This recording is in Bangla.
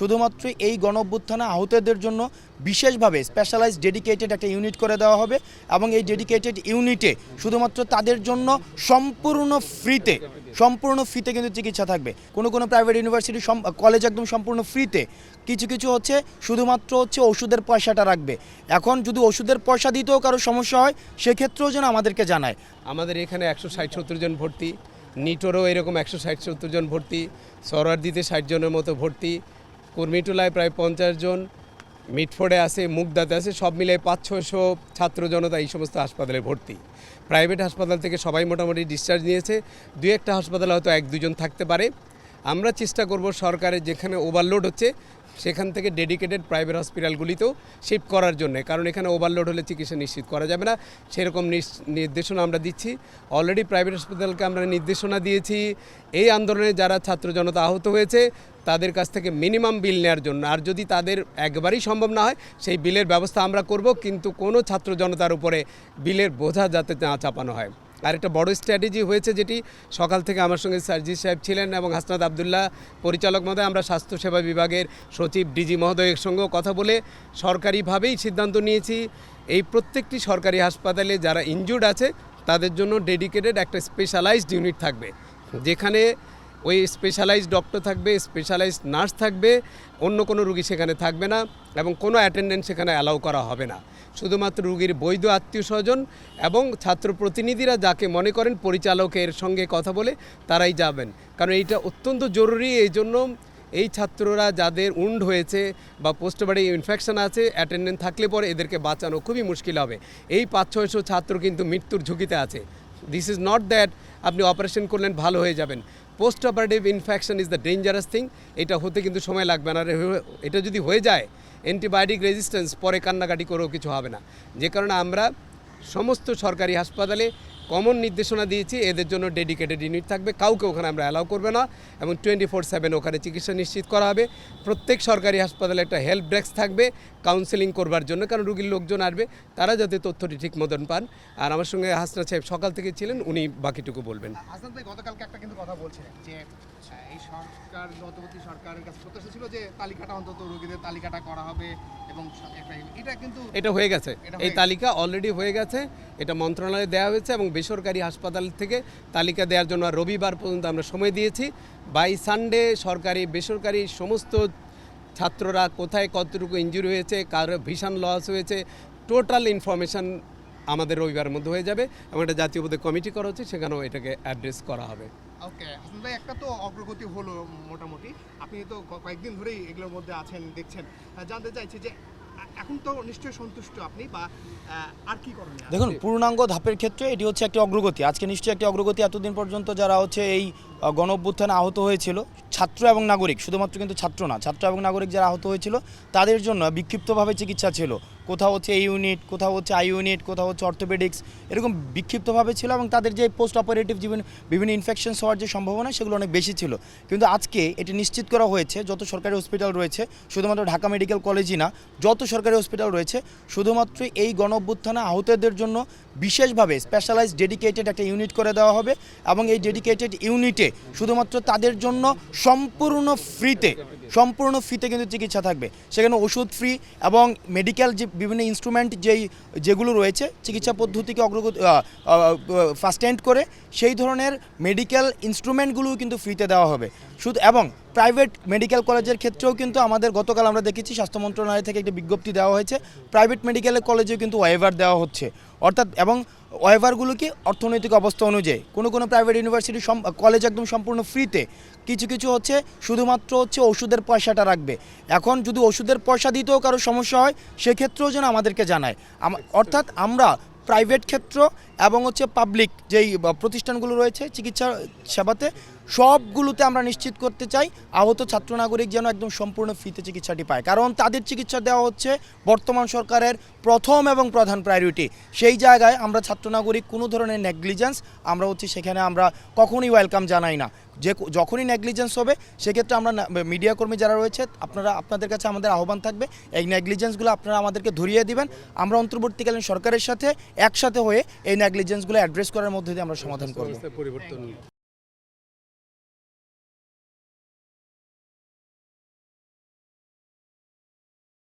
শুধুমাত্র এই গণঅভ্যুত্থানে আহতদের জন্য বিশেষভাবে স্পেশালাইজ ডেডিকেটেড একটা ইউনিট করে দেওয়া হবে এবং এই ডেডিকেটেড ইউনিটে শুধুমাত্র তাদের জন্য সম্পূর্ণ ফ্রিতে কিন্তু চিকিৎসা থাকবে। কোনো প্রাইভেট ইউনিভার্সিটি কলেজ একদম সম্পূর্ণ ফ্রিতে, কিছু হচ্ছে শুধুমাত্র ওষুধের পয়সাটা রাখবে। এখন যদি ওষুধের পয়সা দিতেও কারো সমস্যা হয় সেক্ষেত্রেও যেন আমাদেরকে জানায়। আমাদের এখানে 160-70 জন ভর্তি, নিটোরও এরকম 160-70 জন ভর্তি, সরওয়ার্দিতে 60 জনের মতো ভর্তি, কুর্মিটোলায় প্রায় 50 জন, মিটফোর্ডে আছে, মুগদাতে আছে, সব মিলে 500-600 ছাত্র জনতা এই সমস্ত হাসপাতালে ভর্তি। প্রাইভেট হাসপাতাল থেকে সবাই মোটামুটি ডিসচার্জ নিয়েছে, 2-1টা হাসপাতালে হয়তো 1-2 জন থাকতে পারে। আমরা চেষ্টা করব সরকারের যেখানে ওভারলোড হচ্ছে সেখান থেকে ডেডিকেটেড প্রাইভেট হসপিটালগুলিতেও শিফট করার জন্য, কারণ এখানে ওভারলোড হলে চিকিৎসা নিশ্চিত করা যাবে না, সেরকম নির্দেশনা আমরা দিচ্ছি। অলরেডি প্রাইভেট হসপিটালকে আমরা নির্দেশনা দিয়েছি এই আন্দোলনে যারা ছাত্র জনতা আহত হয়েছে তাদের কাছ থেকে মিনিমাম বিল নেওয়ার জন্য, আর যদি তাদের একবারই সম্ভব না হয় সেই বিলের ব্যবস্থা আমরা করব, কিন্তু কোনো ছাত্র জনতার উপরে বিলের বোঝা যাতে না চাপানো হয়। আর একটা বড় স্ট্র্যাটেজি হয়েছে যেটি সকাল থেকে আমার সঙ্গে সার্জিস সাহেব ছিলেন এবং হাসনাত আবদুল্লাহ পরিচালক মহোদয়, আমরা স্বাস্থ্যসেবা বিভাগের সচিব ডিজি মহোদয়ের সঙ্গেও কথা বলে সরকারিভাবেই সিদ্ধান্ত নিয়েছি এই প্রত্যেকটি সরকারি হাসপাতালে যারা ইনজুর্ড আছে তাদের জন্য ডেডিকেটেড একটা স্পেশালাইজড ইউনিট থাকবে, যেখানে ওই স্পেশালাইজড ডক্টর থাকবে, স্পেশালাইজড নার্স থাকবে, অন্য কোনো রুগী সেখানে থাকবে না এবং কোনো অ্যাটেন্ডেন্ট সেখানে অ্যালাউ করা হবে না। শুধুমাত্র রুগীর বৈধ আত্মীয় স্বজন এবং ছাত্র প্রতিনিধিরা যাকে মনে করেন পরিচালকের সঙ্গে কথা বলে তারাই যাবেন, কারণ এইটা অত্যন্ত জরুরি। এই জন্য এই ছাত্ররা যাদের উন্ড হয়েছে বা পোস্টবডি ইনফেকশন আছে, অ্যাটেন্ডেন্ট থাকলে পরে এদেরকে বাঁচানো খুবই মুশকিল হবে। এই 500-600 ছাত্র কিন্তু মৃত্যুর ঝুঁকিতে আছে। দিস ইজ নট দ্যাট আপনি অপারেশন করলেন ভালো হয়ে যাবেন। Post operative infection is the dangerous thing. এটা হতে কিন্তু সময় লাগবে না, এটা যদি হয়ে যায় অ্যান্টিবায়োটিক রেজিস্ট্যান্স পরে কান্নাকাটি করেও কিছু হবে না। যে কারণে আমরা সমস্ত সরকারি হাসপাতালে কমন নির্দেশনা দিয়েছি এদের জন্য ডেডিকেটেড ইউনিট থাকবে, কাউকে ওখানে আমরা অ্যালাউ করবে না এবং 24/7 ওখানে চিকিৎসা নিশ্চিত করা হবে। প্রত্যেক সরকারি হাসপাতালে একটা হেল্প ডেস্ক থাকবে কাউন্সেলিং করবার জন্য, কারণ রুগীর লোকজন আসবে তারা যাতে তথ্যটি ঠিক মতন পান। আর আমার সঙ্গে হাসনাত সাহেব সকাল থেকে ছিলেন, উনি বাকিটুকু বলবেন। হাসনাত ভাই গতকালকে একটা কিন্তু কথা বলছিলেন যে এই সরকার অন্তর্বর্তী সরকারের কাছে প্রত্যাশা ছিল যে তালিকাটা অন্তত রোগীদের তালিকাটা করা হবে এবং এটা কিন্তু এটা হয়ে গেছে, এই তালিকা অলরেডি হয়ে গেছে, এটা মন্ত্রণালয়ে দেওয়া হয়েছে এবং বেসরকারি হাসপাতাল থেকে তালিকা দেওয়ার জন্য রবিবার পর্যন্ত আমরা সময় দিয়েছি। বাই সানডে সরকারি বেসরকারি সমস্ত ছাত্ররা কোথায় কতটুকু ইনজুরি হয়েছে, কারো ভীষণ লস হয়েছে, টোটাল ইনফরমেশান আমাদের রবিবারের মধ্যে হয়ে যাবে এবং একটা জাতীয় পদে কমিটি করা হচ্ছে, সেখানেও এটাকে অ্যাড্রেস করা হবে। ওকে হাসান ভাই, একটা তো অগ্রগতি হলো মোটামুটি, আপনি তো কয়েকদিন ধরেই এগুলোর মধ্যে আছেন, দেখছেন, জানতে চাইছি যে এখন তো নিশ্চয়ই সন্তুষ্ট আপনি, বা আর কি করণীয়? দেখুন, পূর্ণাঙ্গ ধাপের ক্ষেত্রে এটি হচ্ছে একটি অগ্রগতি, আজকে নিশ্চয়ই একটি অগ্রগতি। এতদিন পর্যন্ত যারা এই গণঅভ্যুত্থানে আহত হয়েছিল, ছাত্র এবং নাগরিক, শুধুমাত্র কিন্তু ছাত্র না, ছাত্র এবং নাগরিক যারা আহত হয়েছিল তাদের জন্য বিক্ষিপ্তভাবে চিকিৎসা ছিল। কোথাও এই ইউনিট, কোথাও আই ইউনিট, কোথাও অর্থোপেডিক্স, এরকম বিক্ষিপ্তভাবে ছিল এবং তাদের যে পোস্ট অপারেটিভ বিভিন্ন ইনফেকশনস হওয়ার যে সম্ভাবনা সেগুলো অনেক বেশি ছিল। কিন্তু আজকে এটি নিশ্চিত করা হয়েছে যত সরকারি হসপিটাল রয়েছে, শুধুমাত্র ঢাকা মেডিকেল কলেজই না, যত সরকারি হসপিটাল রয়েছে শুধুমাত্র এই গণঅভ্যুত্থানে আহতদের জন্য বিশেষভাবে স্পেশালাইজ ডেডিকেটেড একটা ইউনিট করে দেওয়া হবে এবং এই ডেডিকেটেড ইউনিটে শুধুমাত্র তাদের জন্য সম্পূর্ণ ফ্রিতে কিন্তু চিকিৎসা থাকবে। সেখানে ওষুধ ফ্রি এবং মেডিকেল যে বিভিন্ন ইনস্ট্রুমেন্ট যেগুলো রয়েছে চিকিৎসা পদ্ধতিকে অগ্রগতি ফার্স্ট এন্ড করে সেই ধরনের মেডিকেল ইনস্ট্রুমেন্টগুলোও কিন্তু ফ্রিতে দেওয়া হবে। শুধু এবং প্রাইভেট মেডিকেল কলেজের ক্ষেত্রেও কিন্তু আমাদের গতকাল আমরা দেখেছি স্বাস্থ্য মন্ত্রণালয় থেকে একটি বিজ্ঞপ্তি দেওয়া হয়েছে, প্রাইভেট মেডিকেল কলেজেও কিন্তু ওয়েভার দেওয়া হচ্ছে, অর্থাৎ এবং ওয়েভারগুলো কি অর্থনৈতিক অবস্থা অনুযায়ী। কোনো প্রাইভেট ইউনিভার্সিটি কলেজ একদম সম্পূর্ণ ফ্রিতে, কিছু হচ্ছে শুধুমাত্র ওষুধের পয়সাটা রাখবে। এখন যদি ওষুধের পয়সা দিতেও কারো সমস্যা হয় সেক্ষেত্রেও যেন আমাদেরকে জানায়। অর্থাৎ আমরা প্রাইভেট ক্ষেত্র এবং পাবলিক যেই প্রতিষ্ঠানগুলো রয়েছে চিকিৎসা সেবাতে সবগুলোতে আমরা নিশ্চিত করতে চাই আহত ছাত্র নাগরিক যেন একদম সম্পূর্ণ ফ্রিতে চিকিৎসাটি পায়, কারণ তাদের চিকিৎসা দেওয়া হচ্ছে বর্তমান সরকারের প্রথম এবং প্রধান প্রায়োরিটি। সেই জায়গায় আমরা ছাত্র নাগরিক কোনো ধরনের নেগলিজেন্স আমরা সেখানে আমরা কখনোই ওয়েলকাম জানাই না। যখনই নেগলিজেন্স হবে সেক্ষেত্রে আমরা মিডিয়া কর্মী যারা রয়েছে আপনাদের কাছে আমাদের আহ্বান থাকবে এই নেগলিজেন্সগুলো আপনারা আমাদেরকে ধরিয়ে দিবেন। আমরা অন্তর্বর্তীকালীন সরকারের সাথে একসাথে হয়ে এই নেগলিজেন্সগুলো অ্যাড্রেস করার মধ্যে দিয়ে আমরা সমাধান করব।